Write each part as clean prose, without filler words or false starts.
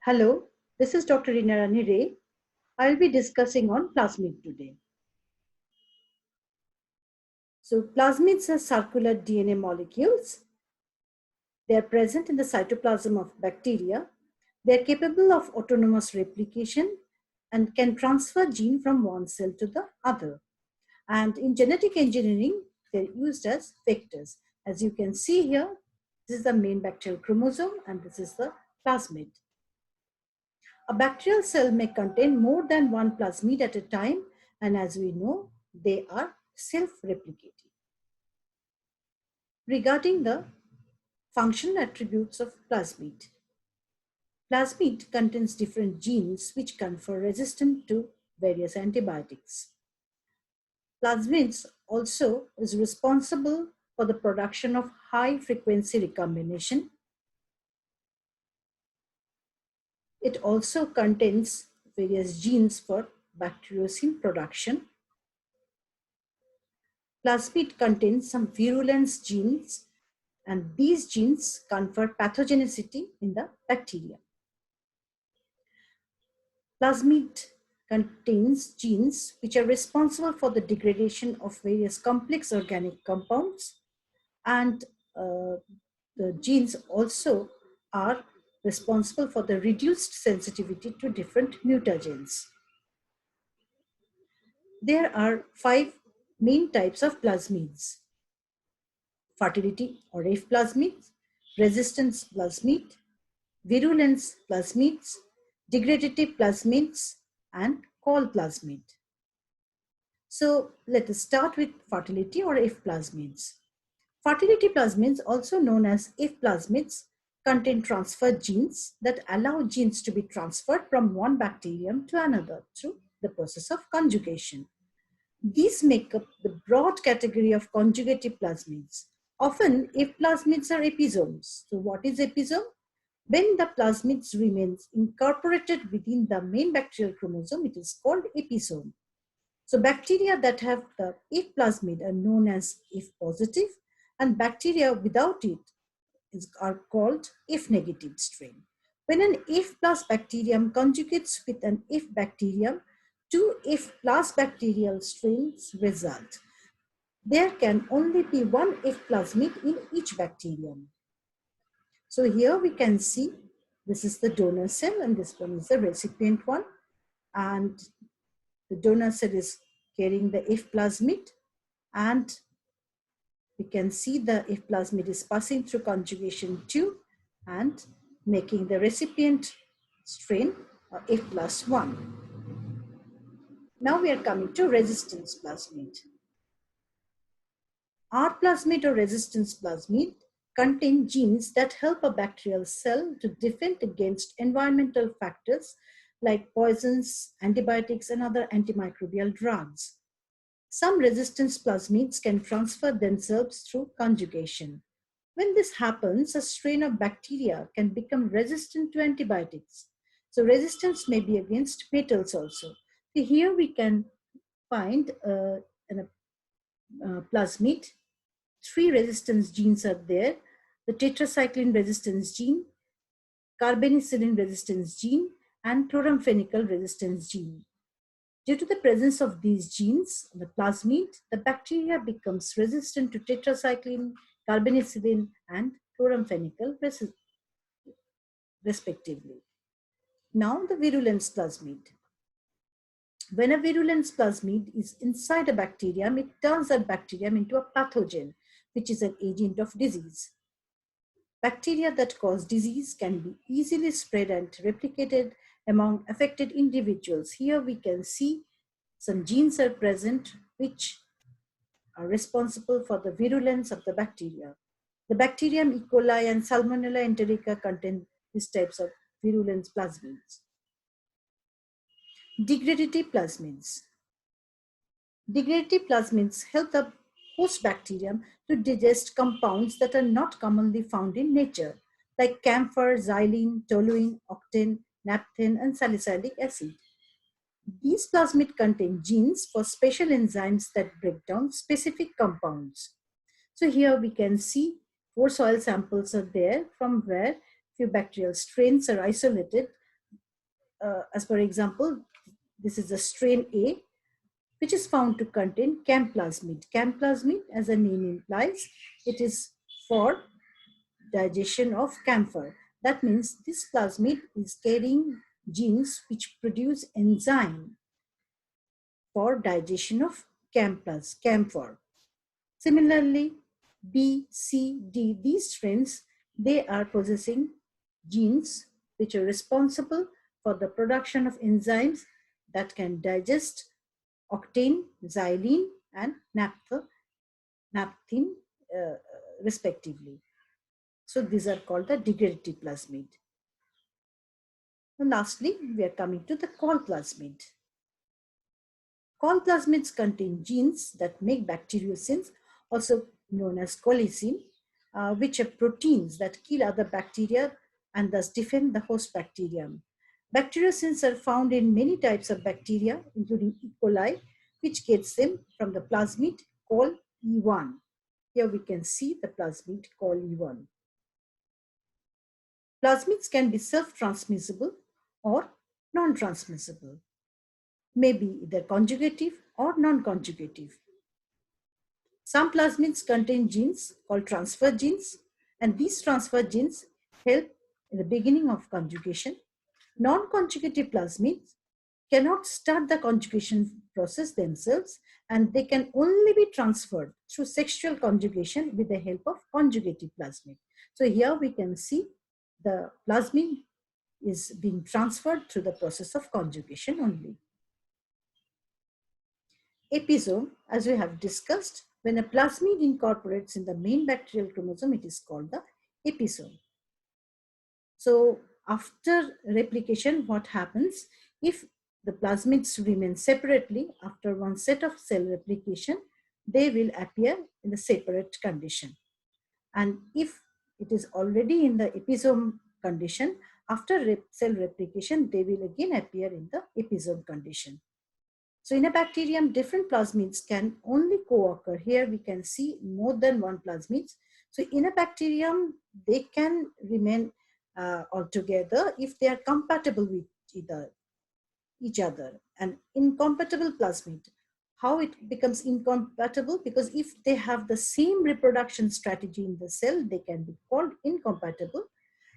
Hello, this is Dr. Inarani Ray. I'll be discussing on plasmid today. So plasmids are circular DNA molecules. They are present in the cytoplasm of bacteria. They are capable of autonomous replication and can transfer gene from one cell to the other. And in genetic engineering, they're used as vectors. As you can see here, this is the main bacterial chromosome and this is the plasmid. A bacterial cell may contain more than one plasmid at a time, and as we know, they are self-replicating. Regarding the functional attributes of plasmid, plasmid contains different genes which confer resistance to various antibiotics. Plasmids also is responsible for the production of high-frequency recombination. It also contains various genes for bacteriocin production. Plasmid contains some virulence genes, and these genes confer pathogenicity in the bacteria. Plasmid contains genes which are responsible for the degradation of various complex organic compounds, and the genes also are responsible for the reduced sensitivity to different mutagens. There are 5 main types of plasmids: fertility or F plasmids, resistance plasmid, virulence plasmids, degradative plasmids, and call plasmid. So let us start with fertility or F plasmids. Fertility plasmids, also known as F plasmids, contain transfer genes that allow genes to be transferred from one bacterium to another through the process of conjugation. These make up the broad category of conjugative plasmids. Often, F plasmids are episomes. So what is episome? When the plasmids remains incorporated within the main bacterial chromosome, it is called episome. So bacteria that have the F plasmid are known as F positive, and bacteria without it are called F negative strain. When an F plus bacterium conjugates with an F bacterium, 2 F plus bacterial strains result. There can only be one F plasmid in each bacterium. So here we can see this is the donor cell and this one is the recipient one, and the donor cell is carrying the F plasmid, and we can see the F plasmid is passing through conjugation tube and making the recipient strain F plus 1. Now we are coming to resistance plasmid. R plasmid or resistance plasmid contain genes that help a bacterial cell to defend against environmental factors like poisons, antibiotics, and other antimicrobial drugs. Some resistance plasmids can transfer themselves through conjugation. When this happens, a strain of bacteria can become resistant to antibiotics. So resistance may be against metals also. So here we can find in a plasmid, 3 resistance genes are there: the tetracycline resistance gene, carbanicillin resistance gene, and chloramphenicol resistance gene. Due to the presence of these genes in the plasmid, the bacteria becomes resistant to tetracycline, carbanicillin, and chloramphenicol respectively. Now the virulence plasmid. When a virulence plasmid is inside a bacterium, it turns that bacterium into a pathogen, which is an agent of disease. Bacteria that cause disease can be easily spread and replicated among affected individuals. Here we can see some genes are present which are responsible for the virulence of the bacteria. The bacterium E. coli and Salmonella enterica contain these types of virulence plasmids. Degradative plasmids. Degradative plasmids help the host bacterium to digest compounds that are not commonly found in nature, like camphor, xylene, toluene, octane, naphthene, and salicylic acid. These plasmids contain genes for special enzymes that break down specific compounds. So here we can see 4 soil samples are there from where few bacterial strains are isolated, as for example, this is a strain A, which is found to contain camplasmid. Camplasmid, as the name implies, it is for digestion of camphor. That means this plasmid is carrying genes which produce enzyme for digestion of camphor. Similarly, B, C, D, these strains, they are possessing genes which are responsible for the production of enzymes that can digest octane, xylene, and naphthalene, respectively. So these are called the degradative plasmid. And lastly, we are coming to the call plasmid. Call plasmids contain genes that make bacteriocins, also known as colicin, which are proteins that kill other bacteria and thus defend the host bacterium. Bacteriocins are found in many types of bacteria, including E. coli, which gets them from the plasmid called E1. Here we can see the plasmid called E1. Plasmids can be self-transmissible or non-transmissible, maybe either conjugative or non-conjugative. Some plasmids contain genes called transfer genes, and these transfer genes help in the beginning of conjugation. Non-conjugative plasmids cannot start the conjugation process themselves, and they can only be transferred through sexual conjugation with the help of conjugative plasmid. So here we can see the plasmid is being transferred through the process of conjugation only. Episome, as we have discussed, when a plasmid incorporates in the main bacterial chromosome, it is called the episome. So after replication, what happens? If the plasmids remain separately after one set of cell replication, they will appear in the separate condition. And if it is already in the episome condition, after cell replication, they will again appear in the episome condition. So in a bacterium, different plasmids can only co-occur. Here we can see more than one plasmids. So in a bacterium, they can remain altogether if they are compatible with each other. And incompatible plasmid, how it becomes incompatible? Because if they have the same reproduction strategy in the cell, they can be called incompatible.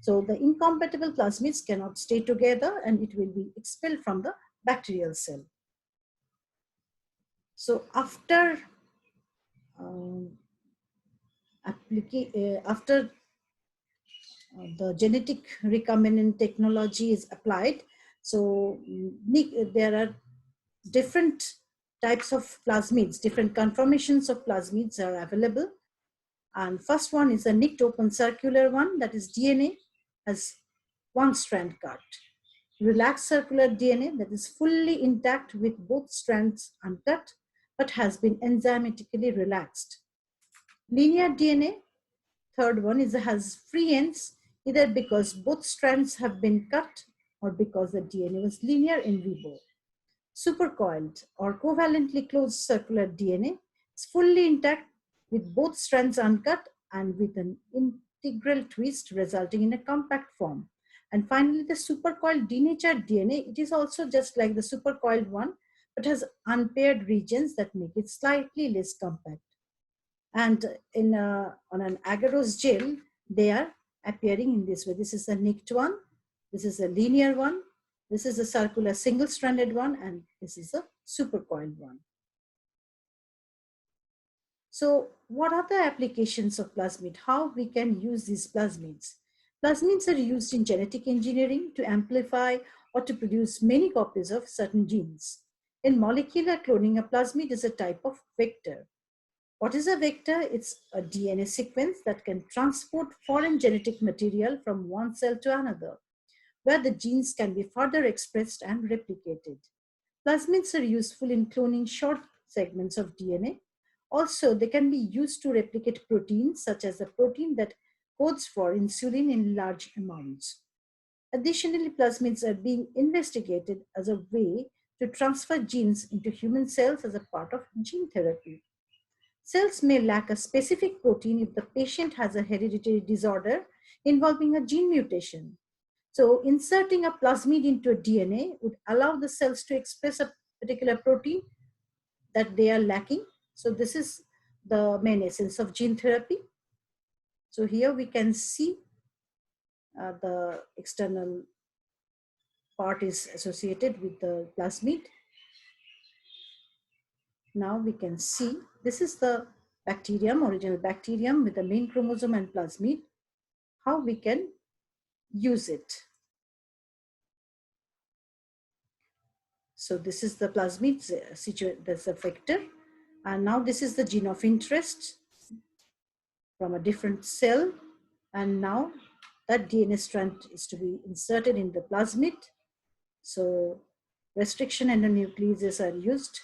So the incompatible plasmids cannot stay together and it will be expelled from the bacterial cell. So after the genetic recombinant technology is applied, so there are different types of plasmids, different conformations of plasmids are available. And first one is a nicked open circular one, that is DNA has one strand cut. Relaxed circular DNA that is fully intact with both strands uncut but has been enzymatically relaxed. Linear DNA, third one, has free ends either because both strands have been cut or because the DNA was linear in vivo. Supercoiled or covalently closed circular DNA is fully intact with both strands uncut and with an integral twist resulting in a compact form. And finally, the supercoiled denatured DNA, it is also just like the supercoiled one, but has unpaired regions that make it slightly less compact. And on an agarose gel, they are appearing in this way. This is a nicked one, this is a linear one, this is a circular single-stranded one, and this is a supercoiled one. So what are the applications of plasmid? How we can use these plasmids? Plasmids are used in genetic engineering to amplify or to produce many copies of certain genes. In molecular cloning, a plasmid is a type of vector. What is a vector? It's a DNA sequence that can transport foreign genetic material from one cell to another, where the genes can be further expressed and replicated. Plasmids are useful in cloning short segments of DNA. Also, they can be used to replicate proteins, such as the protein that codes for insulin in large amounts. Additionally, plasmids are being investigated as a way to transfer genes into human cells as a part of gene therapy. Cells may lack a specific protein if the patient has a hereditary disorder involving a gene mutation. So inserting a plasmid into a DNA would allow the cells to express a particular protein that they are lacking. So this is the main essence of gene therapy. So here we can see the external part is associated with the plasmid. Now we can see this is the bacterium, original bacterium with the main chromosome and plasmid, how we can use it. So this is the plasmid, that's a vector. And now this is the gene of interest from a different cell. And now that DNA strand is to be inserted in the plasmid. So restriction endonucleases are used.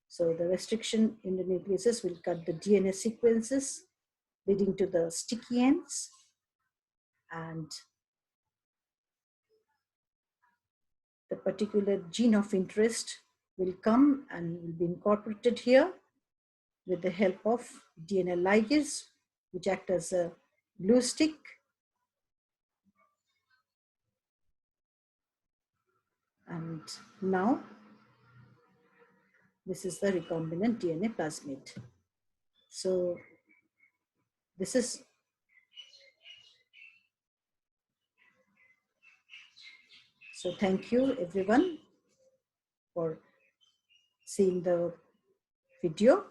So the restriction endonucleases will cut the DNA sequences, leading to the sticky ends. And the particular gene of interest will come and will be incorporated here with the help of DNA ligase, which act as a glue stick. And now this is the recombinant DNA plasmid. So this is so thank you everyone for seeing the video.